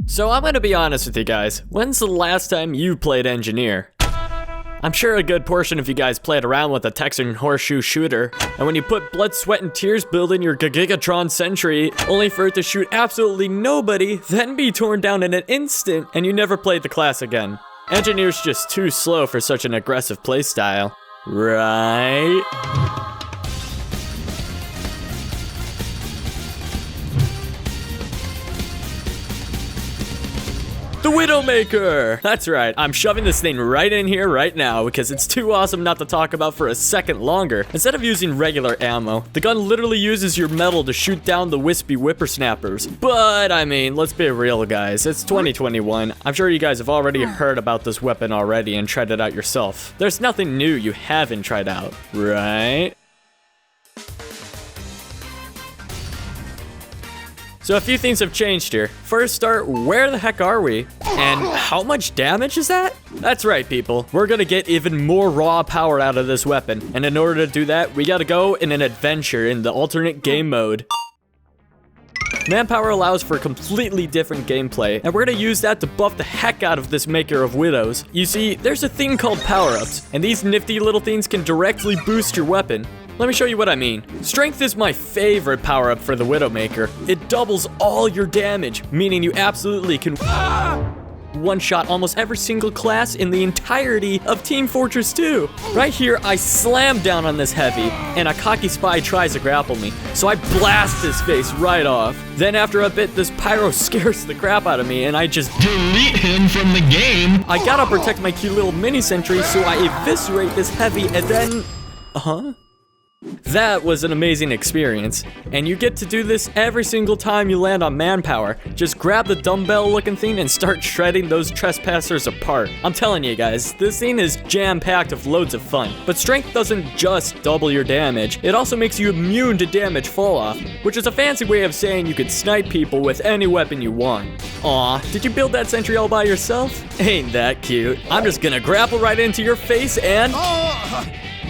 So I'm gonna be honest with you guys, when's the last time you played Engineer? I'm sure a good portion of you guys played around with a Texan horseshoe shooter, and when you put blood, sweat, and tears building your Gigatron Sentry, only for it to shoot absolutely nobody, then be torn down in an instant, and you never played the class again. Engineer's just too slow for such an aggressive playstyle, right? The Widowmaker! That's right, I'm shoving this thing right in here right now because it's too awesome not to talk about for a second longer. Instead of using regular ammo, the gun literally uses your metal to shoot down the wispy whippersnappers. But, I mean, let's be real guys, it's 2021. I'm sure you guys have already heard about this weapon already and tried it out yourself. There's nothing new you haven't tried out, right? So a few things have changed here. First start, where the heck are we? And how much damage is that? That's right, people. We're gonna get even more raw power out of this weapon. And in order to do that, we gotta go in an adventure in the alternate game mode. Manpower allows for completely different gameplay, and we're gonna use that to buff the heck out of this Maker of Widows. You see, there's a thing called power-ups, and these nifty little things can directly boost your weapon. Let me show you what I mean. Strength is my favorite power-up for the Widowmaker. It doubles all your damage, meaning you absolutely can one-shot almost every single class in the entirety of Team Fortress 2. Right here, I slam down on this heavy, and a cocky spy tries to grapple me, so I blast his face right off. Then after a bit, this pyro scares the crap out of me, and I just delete him from the game. I gotta protect my cute little mini-sentry, so I eviscerate this heavy, and then... That was an amazing experience, and you get to do this every single time you land on manpower. Just grab the dumbbell looking thing and start shredding those trespassers apart. I'm telling you guys, this thing is jam-packed with loads of fun. But strength doesn't just double your damage, it also makes you immune to damage fall-off, which is a fancy way of saying you could snipe people with any weapon you want. Aw, did you build that sentry all by yourself? Ain't that cute. I'm just gonna grapple right into your face and...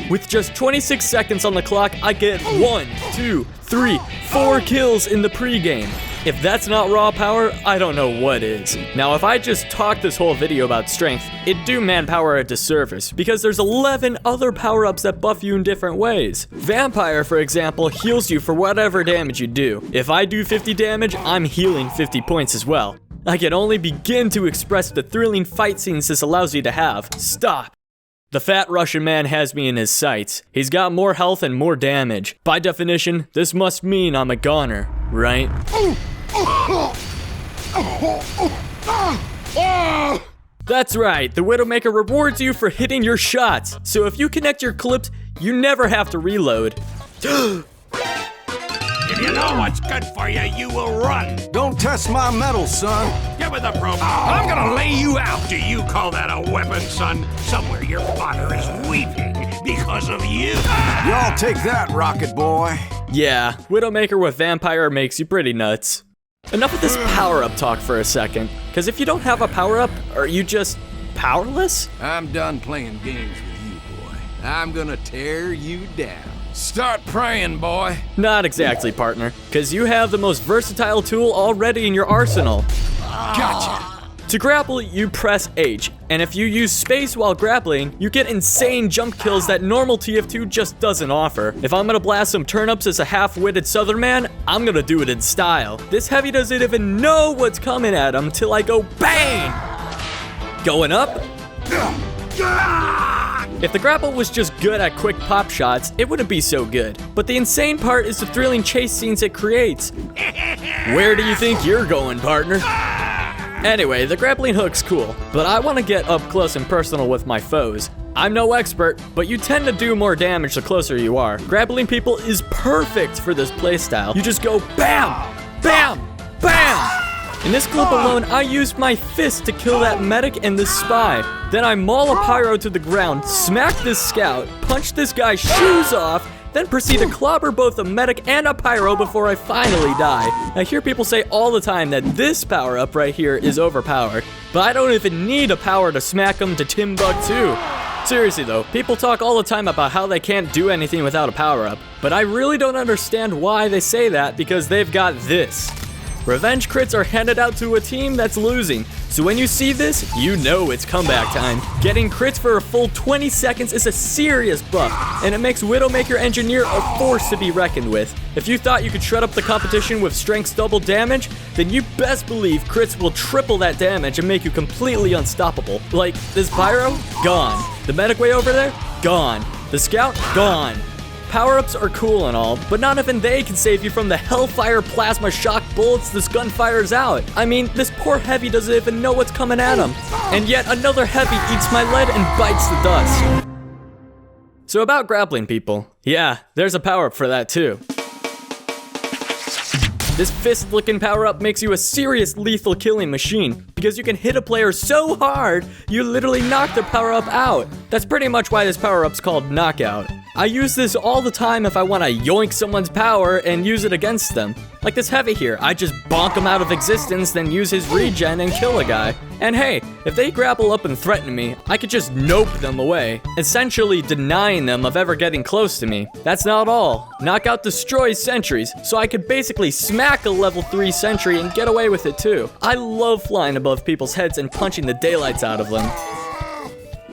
With just 26 seconds on the clock, I get 1, 2, 3, 4 kills in the pregame. If that's not raw power, I don't know what is. Now, if I just talked this whole video about strength, it'd do manpower a disservice, because there's 11 other power-ups that buff you in different ways. Vampire, for example, heals you for whatever damage you do. If I do 50 damage, I'm healing 50 points as well. I can only begin to express the thrilling fight scenes this allows you to have. Stop. The fat Russian man has me in his sights. He's got more health and more damage. By definition, this must mean I'm a goner, right? That's right, the Widowmaker rewards you for hitting your shots. So if you connect your clips, you never have to reload. If you know what's good for you, you will run. Don't test my metal, son. Get with the program. I'm gonna lay you out. Do you call that a weapon, son? Somewhere your father is weeping because of you. Y'all take that, Rocket Boy. Yeah, Widowmaker with Vampire makes you pretty nuts. Enough of this power-up talk for a second, because if you don't have a power-up, are you just powerless? I'm done playing games with you, boy. I'm gonna tear you down. Start praying, boy. Not exactly, partner, because you have the most versatile tool already in your arsenal. Gotcha. To grapple, you press H, and if you use space while grappling, you get insane jump kills that normal TF2 just doesn't offer. If I'm gonna blast some turnips as a half-witted southern man, I'm gonna do it in style. This heavy doesn't even know what's coming at him till I go BANG! Going up? If the grapple was just good at quick pop shots, it wouldn't be so good. But the insane part is the thrilling chase scenes it creates. Where do you think you're going, partner? Anyway, the grappling hook's cool, but I want to get up close and personal with my foes. I'm no expert, but you tend to do more damage the closer you are. Grappling people is perfect for this playstyle. You just go BAM! BAM! BAM! In this clip alone, I used my fist to kill that medic and this spy. Then I maul a pyro to the ground, smack this scout, punch this guy's shoes off, then proceed to clobber both a medic and a pyro before I finally die. I hear people say all the time that this power-up right here is overpowered, but I don't even need a power to smack them to Timbuktu. Seriously though, people talk all the time about how they can't do anything without a power-up, but I really don't understand why they say that because they've got this. Revenge crits are handed out to a team that's losing. So when you see this, you know it's comeback time. Getting crits for a full 20 seconds is a serious buff, and it makes Widowmaker Engineer a force to be reckoned with. If you thought you could shred up the competition with strength's double damage, then you best believe crits will triple that damage and make you completely unstoppable. Like, this Pyro? Gone. The medic way over there? Gone. The scout? Gone. Power-ups are cool and all, but not even they can save you from the hellfire plasma shock bullets this gun fires out. I mean, this poor heavy doesn't even know what's coming at him. And yet another heavy eats my lead and bites the dust. So about grappling people, yeah, there's a power-up for that too. This fist-looking power-up makes you a serious lethal killing machine, because you can hit a player so hard, you literally knock their power-up out. That's pretty much why this power-up's called Knockout. I use this all the time if I want to yoink someone's power and use it against them. Like this heavy here, I just bonk him out of existence, then use his regen and kill a guy. And hey, if they grapple up and threaten me, I could just nope them away, essentially denying them of ever getting close to me. That's not all. Knockout destroys sentries, so I could basically smack a level 3 sentry and get away with it too. I love flying above people's heads and punching the daylights out of them.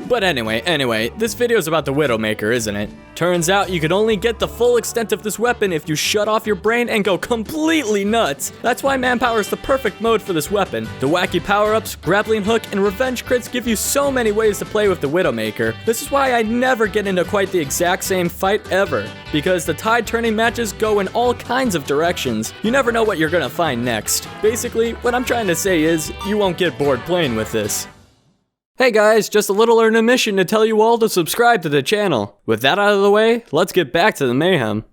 But anyway, this video is about the Widowmaker, isn't it? Turns out you can only get the full extent of this weapon if you shut off your brain and go completely nuts. That's why manpower is the perfect mode for this weapon. The wacky power-ups, grappling hook, and revenge crits give you so many ways to play with the Widowmaker. This is why I never get into quite the exact same fight ever, because the tide-turning matches go in all kinds of directions. You never know what you're gonna find next. Basically, what I'm trying to say is, you won't get bored playing with this. Hey guys, just a little intermission to tell you all to subscribe to the channel. With that out of the way, let's get back to the mayhem.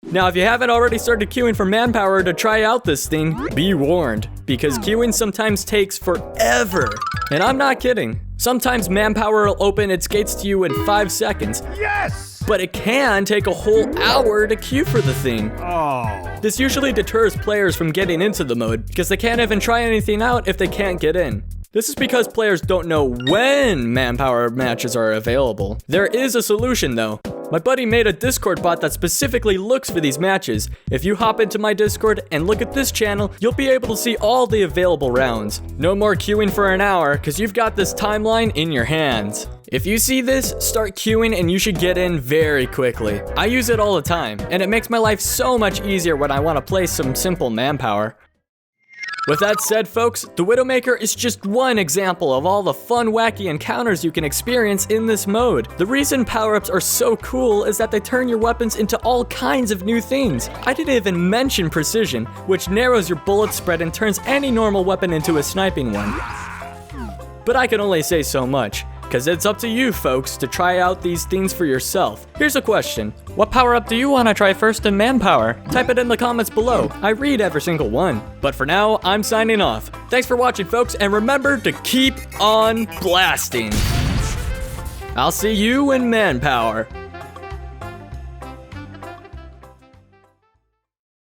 Now, if you haven't already started queuing for manpower to try out this thing, be warned, because queuing sometimes takes forever. And I'm not kidding. Sometimes manpower will open its gates to you in 5 seconds. Yes! But it can take a whole hour to queue for the thing. Oh. This usually deters players from getting into the mode, because they can't even try anything out if they can't get in. This is because players don't know when manpower matches are available. There is a solution though. My buddy made a Discord bot that specifically looks for these matches. If you hop into my Discord and look at this channel, you'll be able to see all the available rounds. No more queuing for an hour, cause you've got this timeline in your hands. If you see this, start queuing and you should get in very quickly. I use it all the time, and it makes my life so much easier when I want to play some simple manpower. With that said, folks, the Widowmaker is just one example of all the fun, wacky encounters you can experience in this mode. The reason power-ups are so cool is that they turn your weapons into all kinds of new things. I didn't even mention precision, which narrows your bullet spread and turns any normal weapon into a sniping one. But I can only say so much, because it's up to you folks to try out these things for yourself. Here's a question. What power-up do you want to try first in manpower? Type it in the comments below. I read every single one. But for now, I'm signing off. Thanks for watching, folks, and remember to keep on blasting. I'll see you in manpower.